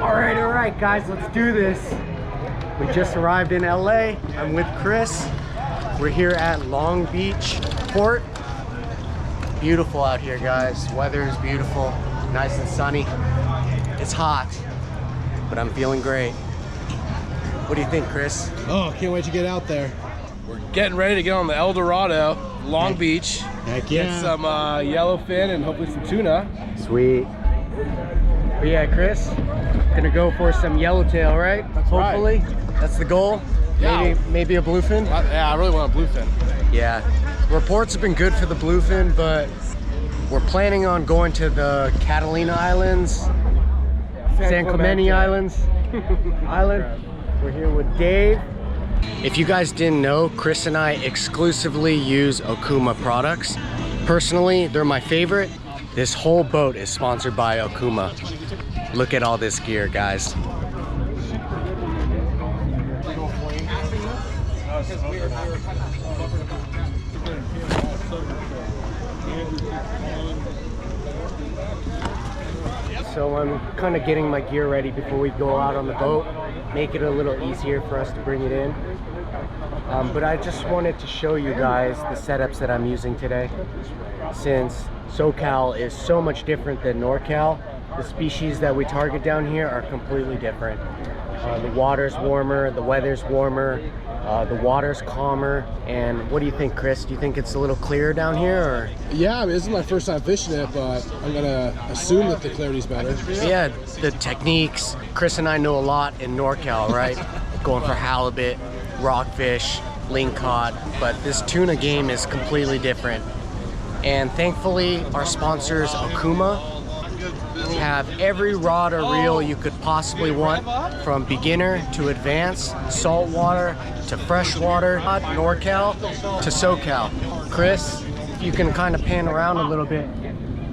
All right, guys, let's do this. We just arrived in LA. I'm with Chris. We're here at Long Beach Port. Beautiful out here, guys. Weather is beautiful, nice and sunny. It's hot, but I'm feeling great. What do you think, Chris? Oh, can't wait to get out there. We're getting ready to get on the Dorado, Long Beach. Heck yeah. Get some yellowfin and hopefully some tuna. Sweet. But yeah, Chris, gonna go for some yellowtail, right? That's hopefully. right. That's the goal. Yeah. Maybe a bluefin. Yeah, I really want a bluefin. Yeah. Reports have been good for the bluefin, but we're planning on going to the Catalina Islands, San Clemente Islands. We're here with Dave. If you guys didn't know, Chris and I exclusively use OKUMA products. Personally, they're my favorite. This whole boat is sponsored by OKUMA. Look at all this gear, guys. So I'm kind of getting my gear ready before we go out on the boat, make it a little easier for us to bring it in. But I just wanted to show you guys the setups that I'm using today. Since SoCal is so much different than NorCal, the species that we target down here are completely different. The water's warmer, the weather's warmer, the water's calmer. And what do you think, Chris? Do you think it's a little clearer down here? Or? Yeah, I mean, this is my first time fishing it, but I'm gonna assume that the clarity's better. Yeah, the techniques. Chris and I know a lot in NorCal, right? Going for halibut, rockfish, lingcod, but this tuna game is completely different. And thankfully, our sponsors, OKUMA, have every rod or reel you could possibly want, from beginner to advanced, saltwater to freshwater, NorCal to SoCal. Chris, if you can kind of pan around a little bit,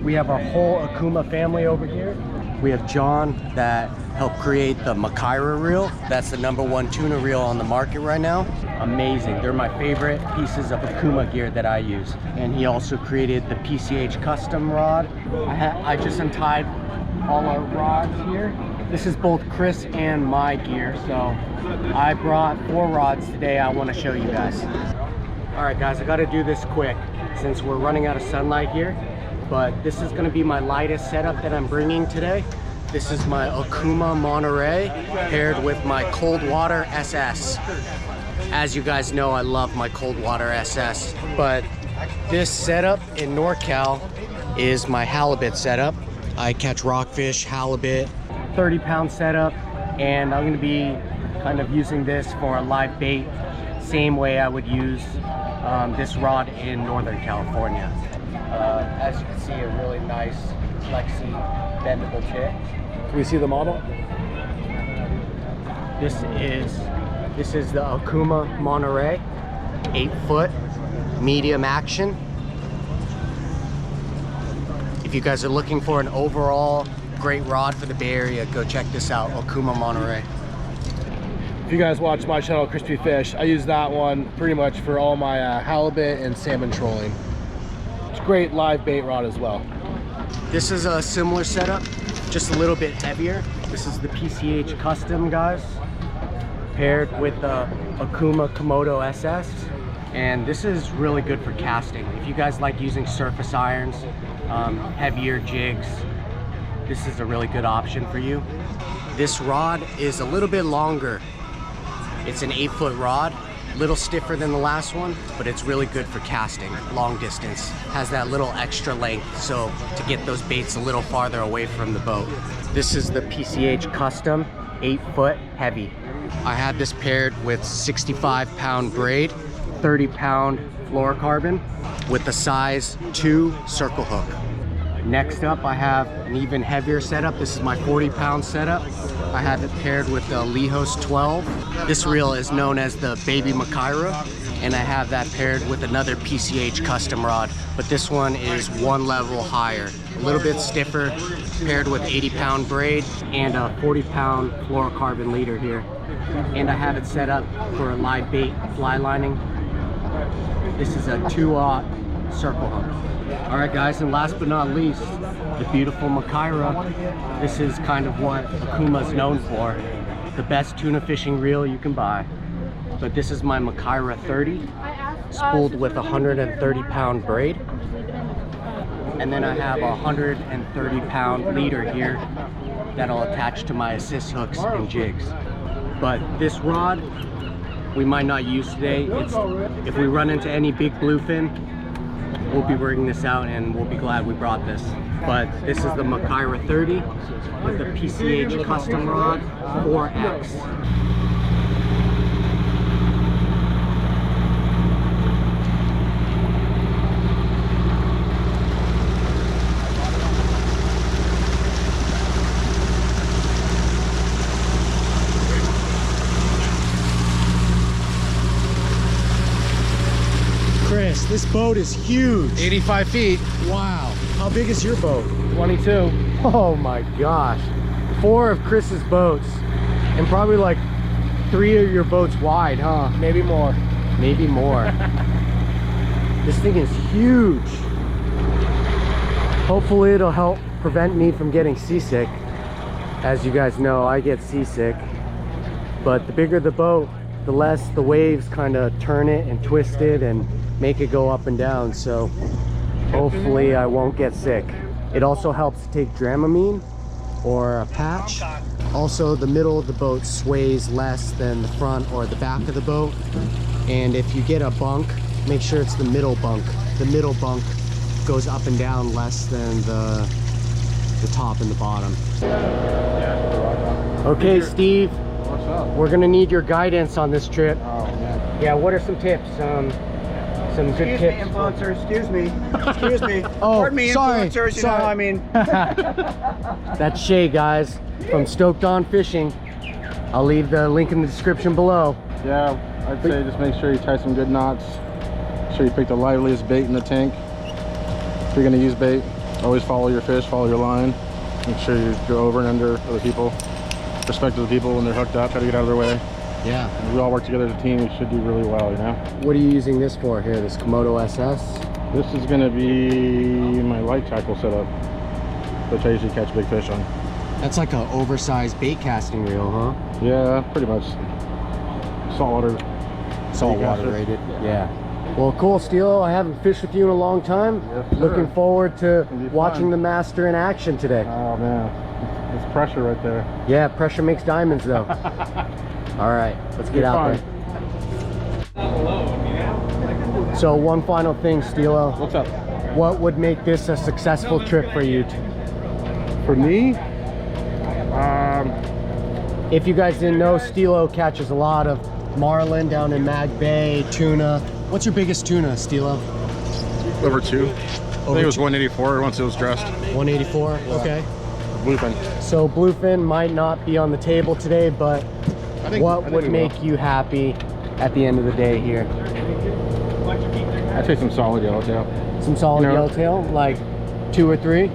we have our whole OKUMA family over here. We have John that helped create the Makaira reel. That's the #1 tuna reel on the market right now. Amazing. They're my favorite pieces of OKUMA gear that I use. And he also created the PCH custom rod. I just untied all our rods here. This is both Chris and my gear, so I brought 4 rods today I want to show you guys. All right, guys, I got to do this quick since we're running out of sunlight here. But this is going to be my lightest setup that I'm bringing today. This is my OKUMA Monterey paired with my cold water SS. As you guys know, I love my cold water SS. But this setup in NorCal is my halibut setup. I catch rockfish, halibut, 30-pound setup, and I'm going to be kind of using this for a live bait, same way I would use this rod in Northern California. As you can see, a really nice flexi bendable tip. Can we see the model? This is the OKUMA Monterey, 8-foot, medium action. If you guys are looking for an overall great rod for the Bay Area, go check this out, OKUMA Monterey. If you guys watch my channel, Crispy Fish, I use that one pretty much for all my halibut and salmon trolling. It's a great live bait rod as well. This is a similar setup, just a little bit heavier. This is the PCH Custom, guys, paired with the OKUMA Komodo SS. And this is really good for casting. If you guys like using surface irons, heavier jigs, this is a really good option for you. This rod is a little bit longer. It's an 8-foot rod, a little stiffer than the last one, but it's really good for casting long distance. Has that little extra length, so to get those baits a little farther away from the boat. This is the PCH Custom 8-foot heavy. I had this paired with 65-pound braid, 30-pound fluorocarbon with the size 2 circle hook. Next up, I have an even heavier setup. This is my 40-pound setup. I have it paired with the Lehos 12. This reel is known as the Baby Makaira, and I have that paired with another PCH custom rod, but this one is one level higher. A little bit stiffer, paired with 80-pound braid and a 40-pound fluorocarbon leader here. And I have it set up for a live bait fly lining. This is a 2-aught circle hook. All right, guys, and last but not least, the beautiful Makaira. This is kind of what OKUMA is known for. The best tuna fishing reel you can buy. But this is my Makaira 30, spooled with a 130-pound braid. And then I have a 130-pound leader here that'll attach to my assist hooks and jigs. But this rod, we might not use today. If we run into any big bluefin, we'll be rigging this out and we'll be glad we brought this. But this is the Makaira 30 with the PCH custom rod 4X. Chris, this boat is huge. 85 feet. Wow. How big is your boat? 22. Oh my gosh. 4 of Chris's boats. And probably like 3 of your boats wide, huh? Maybe more. Maybe more. This thing is huge. Hopefully it'll help prevent me from getting seasick. As you guys know, I get seasick. But the bigger the boat, the less the waves kind of turn it and twist it and make it go up and down. So hopefully I won't get sick. It also helps to take Dramamine or a patch. Also, the middle of the boat sways less than the front or the back of the boat. And if you get a bunk, make sure it's the middle bunk. The middle bunk goes up and down less than the top and the bottom. Okay, Steve. What's up? We're gonna need your guidance on this trip. Oh, man. Yeah, what are some tips? Some good Excuse tips. me, influencers. Excuse me. Excuse me. Oh, Pardon me, sorry, influencers. You sorry. know, I mean. That's Shay, guys, from Stoked On Fishing. I'll leave the link in the description below. Yeah, I'd say just make sure you tie some good knots. Make sure you pick the liveliest bait in the tank. If you're gonna use bait, always follow your fish, follow your line. Make sure you go over and under other people. Respect the people when they're hooked up, try to get out of their way. Yeah. If we all work together as a team, we should do really well, you know? What are you using this for here, this Komodo SS? This is gonna be my light tackle setup, which I usually catch big fish on. That's like an oversized bait casting reel, huh? Yeah, pretty much. Saltwater. Saltwater rated. Yeah. Well, cool, Steelo. I haven't fished with you in a long time. Yes, sir. Looking forward to It'll be watching fun. the master in action today. Oh man, it's pressure right there. Yeah, pressure makes diamonds, though. All right, let's get out there. So one final thing, Steelo. What's up? What would make this a successful trip for you? For me, If you guys didn't know, Steelo catches a lot of marlin down in Mag Bay, tuna. What's your biggest tuna, Steelo? over 2. I think it was 184 once it was dressed. 184, okay. Bluefin. So bluefin might not be on the table today, but I what think would we make will. you happy at the end of the day here? I'd say some solid yellowtail. Some solid You know- yellowtail, like 2 or 3?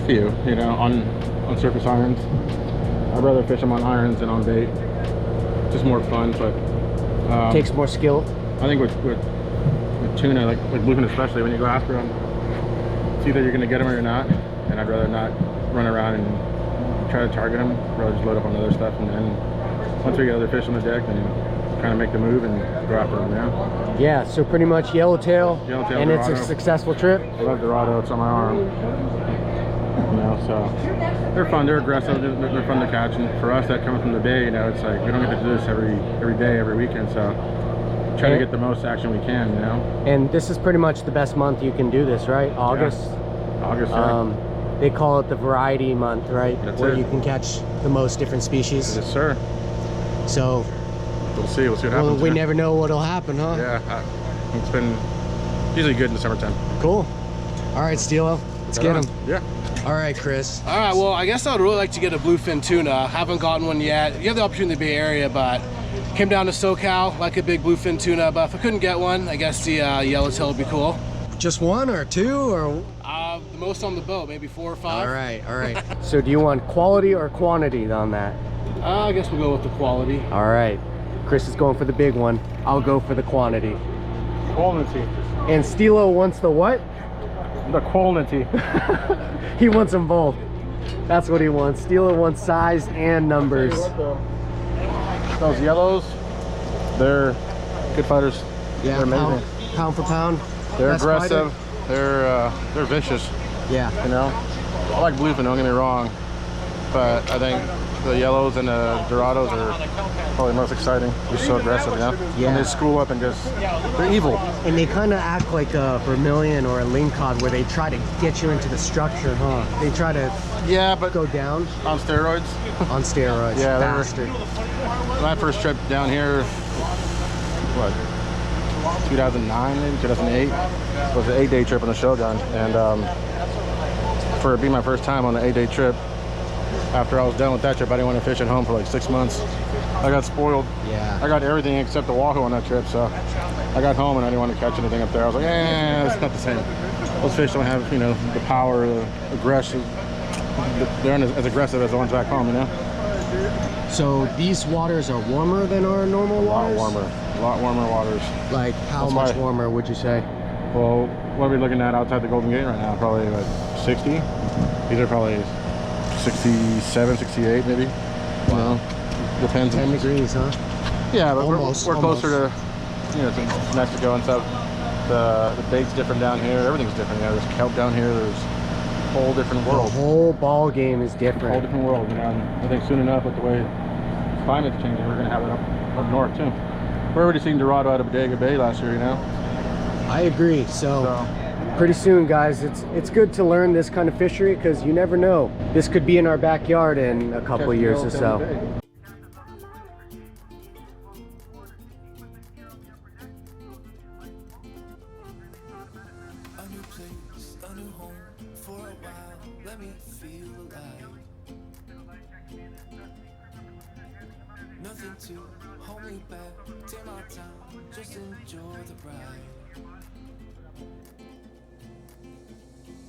Few, you know, on surface irons. I'd rather fish them on irons than on bait. Just more fun, but Takes more skill. I think with tuna, like bluefin especially, when you go after them, it's either you're gonna get them or you're not. And I'd rather not run around and try to target them. I'd rather just load up on other stuff, and then once we get other fish on the deck, then kind of make the move and go after them. Yeah. Yeah, so pretty much yellowtail, Yellowtail, and it's a Dorado. successful trip. I love Dorado. It's on my arm. You know, so they're fun. They're aggressive. They're fun to catch. And for us, that comes from the bay. You know, it's like we don't get to do this every day, every weekend. So try to get the most action we can. You know. And this is pretty much the best month you can do this, right? August. Yeah. August. Yeah. They call it the variety month, right? That's Where it. you can catch the most different species. Yes, sir. So, We'll see. We'll see what well, happens. we yeah. never know what'll happen, huh? Yeah. It's been usually good in the summertime. Cool. All right, Steelo, let's get him. Yeah. All right, Chris. All right, well, I guess I would really like to get a bluefin tuna. Haven't gotten one yet. You have the opportunity in the Bay Area, but came down to SoCal, like a big bluefin tuna. But if I couldn't get one, I guess the yellowtail would be cool. Just 1 or 2 or? The most on the boat, maybe 4 or 5. All right, all right. So do you want quality or quantity on that? I guess we'll go with the quality. All right. Chris is going for the big one. I'll go for the quantity. Quality. And Steelo wants the what? the quality. He wants them both. That's what he wants. Steeler wants size and numbers. Those yellows, they're good fighters. Yeah, they're amazing. Pound for pound. They're Best aggressive. fighter? They're vicious. Yeah. You know, I like bluefin, don't get me wrong, but I think the yellows and the Dorados are probably most exciting. They're so aggressive, you know? Yeah. And they school up and they're evil. And they kind of act like a vermilion or a lingcod where they try to get you into the structure, huh? They try to but go down on steroids. on steroids. Yeah, bastard. My first trip down here, what, 2009 maybe, 2008, was an 8-day trip on the Shogun, and for it being my first time on an 8-day trip, after I was done with that trip, I didn't want to fish at home for like 6 months. I got spoiled. Yeah. I got everything except the wahoo on that trip, so I got home and I didn't want to catch anything up there. I was like, it's not the same. Those fish don't have, you know, the power, the aggression. They aren't as aggressive as the ones back home, you know? So these waters are warmer than our normal waters? A lot warmer waters. Like how That's much why- warmer would you say? Well, what are we looking at outside the Golden Gate right now? Probably like 60. These are probably 67, 68 maybe. Wow. Depends. 10 degrees, huh? Yeah, but Almost, we're closer to, you know, to Mexico and stuff. The bait's different down here. Everything's different. You know, there's kelp down here. There's a whole different world. The whole ball game is Whole different. different world. You know, and I think soon enough, with the way climate's changing, we're gonna have it up north too. We're already seeing Dorado out of Bodega Bay last year. You know. I agree. So pretty soon, guys, it's good to learn this kind of fishery because you never know. This could be in our backyard in a couple of years or so. A new place, a new home for a while. Let me feel alive. Nothing to hold me back. Take my time, just enjoy the ride.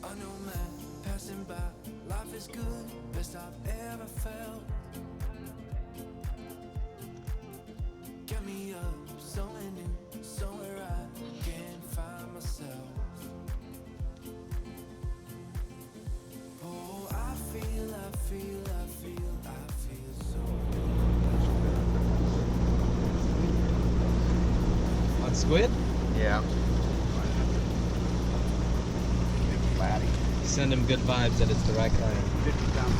A new man passing by. Life is good, best I've ever felt. Get me up, somewhere new, somewhere I can find myself. Oh, I feel so. On squid? Yeah. Send him good vibes that it's the right kind.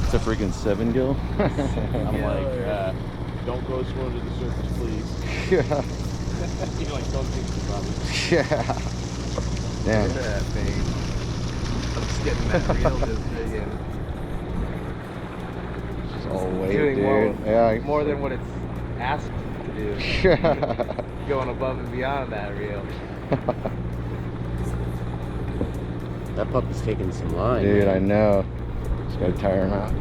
It's a freaking 7 gill. I'm like, don't go swimming to the surface, please. Yeah. You like don't think about it. Yeah. Damn. Look at that thing. I'm just getting that reel this big and It's all weight, doing dude. more than what it's asked to do. Yeah. Going above and beyond that reel. That puppy's taking some line. Dude, man. I know. Just gotta tire him out.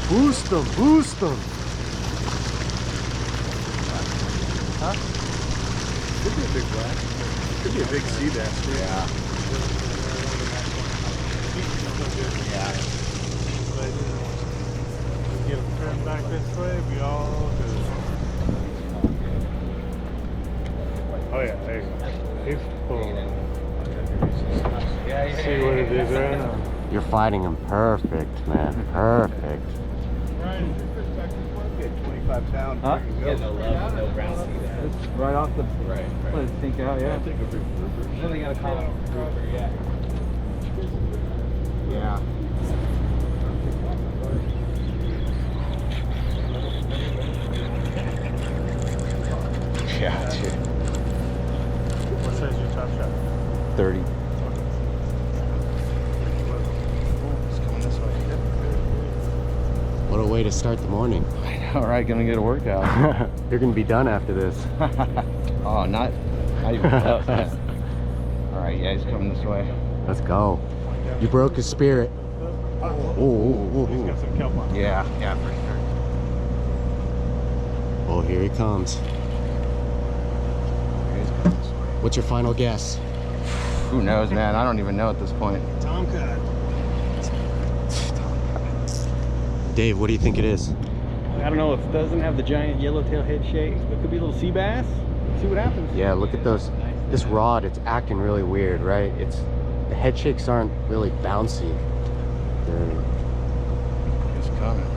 Boost them, boost them. Could be a big black. Could be a big sea bass too. Yeah. Get them turned back this way, be all good. Oh yeah, there you go. He's full. See what it is right now. You're fighting him perfect, man. Perfect. Get 25 pounds. Huh? Yeah, no love, no brown sea bass. It's right off the. Right. Let it sink out. Yeah. Take a big grouper. Well, they gotta call him a grouper, yeah. Yeah. Yeah, dude. What size is your top shot? 30. It's coming this way. What a way to start the morning. I know, right? Gonna get a workout. You're gonna be done after this. Oh, not even close. Alright, yeah, he's coming this way. Let's go. You broke his spirit. Oh, He's got some kelp on. Yeah, yeah, for sure. oh, here he comes. He's coming this way. What's your final guess? Who knows, man? I don't even know at this point. Tomcat. Dave, what do you think it is? I don't know. It doesn't have the giant yellowtail head shakes, but it could be a little sea bass. See what happens. Yeah, look at those. This rod, it's acting really weird, right? The head shakes aren't really bouncy. It's coming.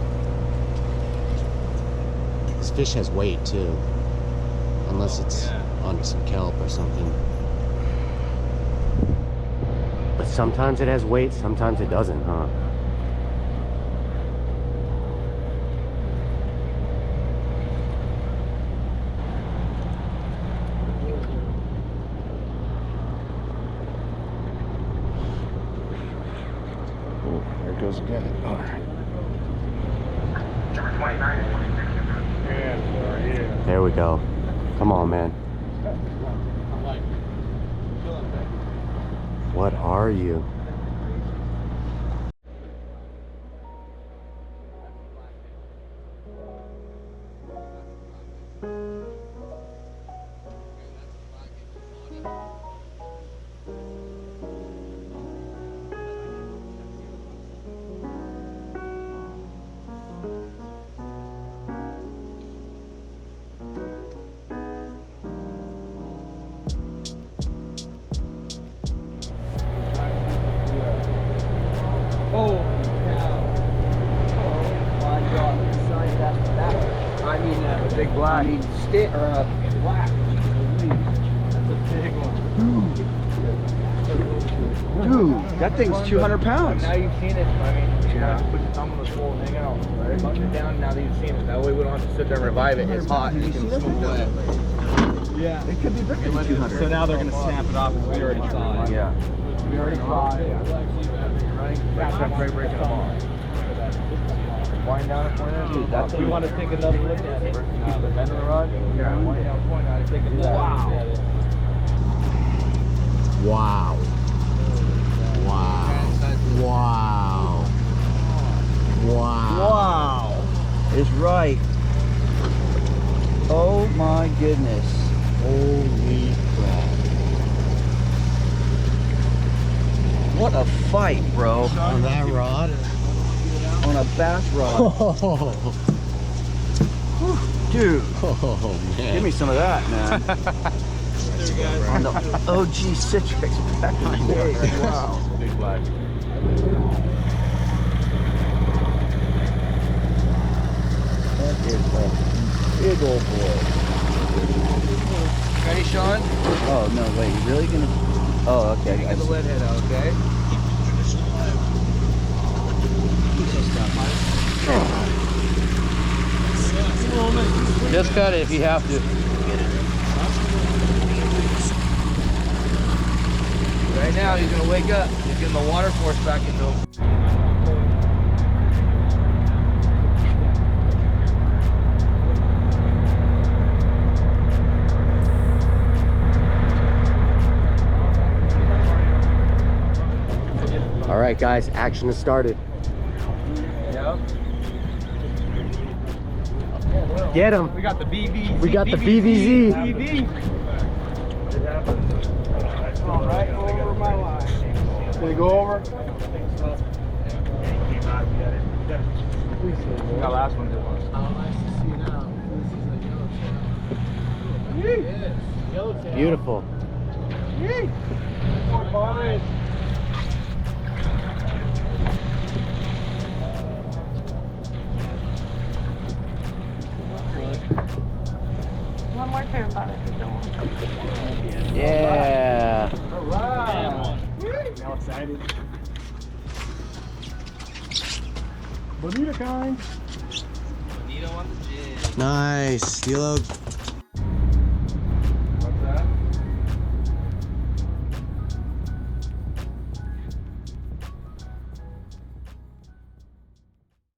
This fish has weight too, unless it's on some kelp or something. But sometimes it has weight, sometimes it doesn't, huh? There it goes again. All right. There we go. Come on, man. What are you? Oh, my God. Besides that, I mean, a big black. Stick or a black. That's a big one. Dude, that thing's 200 pounds. Now you've seen it. I mean, you have to put your thumb on the pole and hang out. Right? Button it down now that you've seen it. That way we don't have to sit there and revive it. It's hot. You can smoke it. Yeah, it could be bigger than 200. So now they're going to snap it off. We already saw it. Yeah. We already saw it. That's breaking them off. Wind down a point. Dude, that's we want to take another look at it. The bend of the rod. Yeah. Wind down point. Now to take another look at it. Wow. Wow. Wow. Wow. Wow. Is right. Oh my goodness. Holy crap. What a fight, bro. On that rod? On a bass rod. Dude. Oh, man. Give me some of that, man. On the OG Citrix back in the day. Wow. Big black. That is a big old boy. Ready, Sean? Oh, no, wait. You really gonna... Oh, okay. Get the lead head out, okay? Just cut it if you have to. Right now, he's gonna wake up. He's getting the water force back into him. All right, guys, action has started. Yep. Get him. We got the BVZ. We got the BVZ. BV. Right over my line. Did it go over? That last one did one. Yellowtail. Beautiful. One more turn, Bobby. Yeah. Now excited. Bonita kind. Nice. Yellow